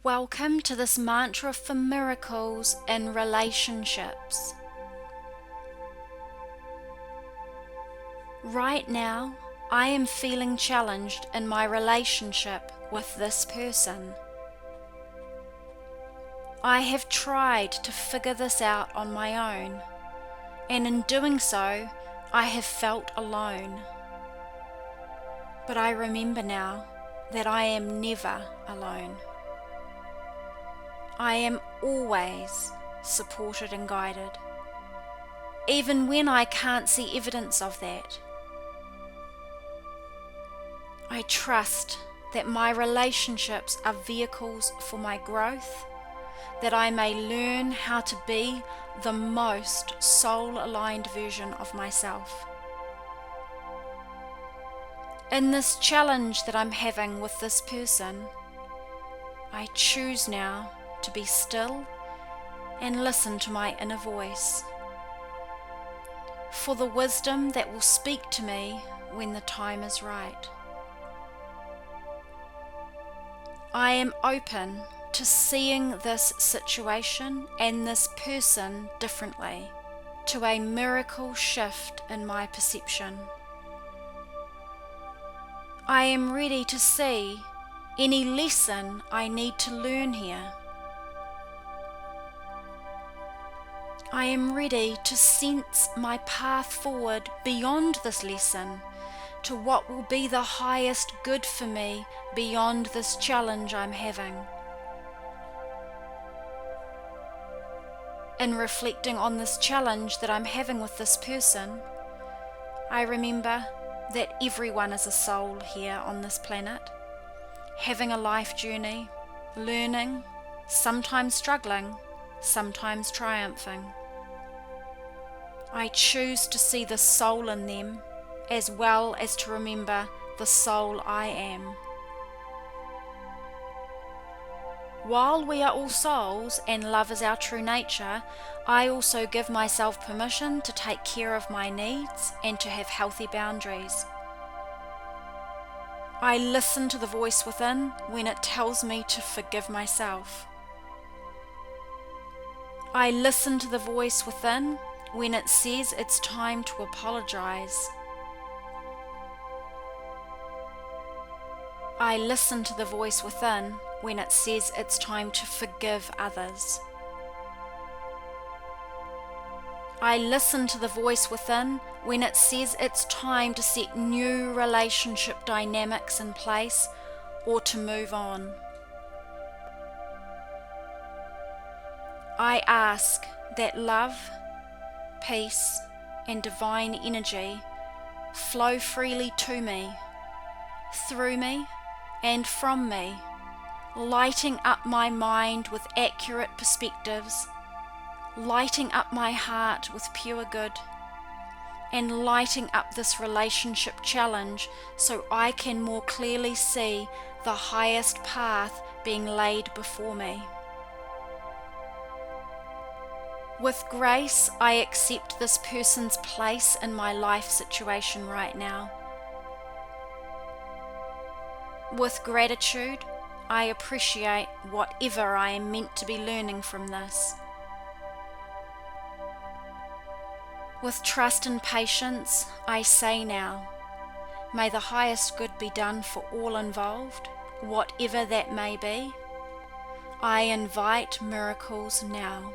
Welcome to this mantra for miracles in relationships. Right now, I am feeling challenged in my relationship with this person. I have tried to figure this out on my own, and in doing so, I have felt alone. But I remember now that I am never alone. I am always supported and guided, even when I can't see evidence of that. I trust that my relationships are vehicles for my growth, that I may learn how to be the most soul-aligned version of myself. In this challenge that I'm having with this person, I choose now to be still and listen to my inner voice, for the wisdom that will speak to me when the time is right. I am open to seeing this situation and this person differently, to a miracle shift in my perception. I am ready to see any lesson I need to learn here. I am ready to sense my path forward beyond this lesson, to what will be the highest good for me beyond this challenge I'm having. In reflecting on this challenge that I'm having with this person, I remember that everyone is a soul here on this planet, having a life journey, learning, sometimes struggling, sometimes triumphing. I choose to see the soul in them, as well as to remember the soul I am. While we are all souls and love is our true nature, I also give myself permission to take care of my needs and to have healthy boundaries. I listen to the voice within when it tells me to forgive myself. I listen to the voice within when it says it's time to apologize. I listen to the voice within when it says it's time to forgive others. I listen to the voice within when it says it's time to set new relationship dynamics in place or to move on. I ask that love, peace, and divine energy flow freely to me, through me, and from me, lighting up my mind with accurate perspectives, lighting up my heart with pure good, and lighting up this relationship challenge so I can more clearly see the highest path being laid before me. With grace, I accept this person's place in my life situation right now. With gratitude, I appreciate whatever I am meant to be learning from this. With trust and patience, I say now, may the highest good be done for all involved, whatever that may be. I invite miracles now.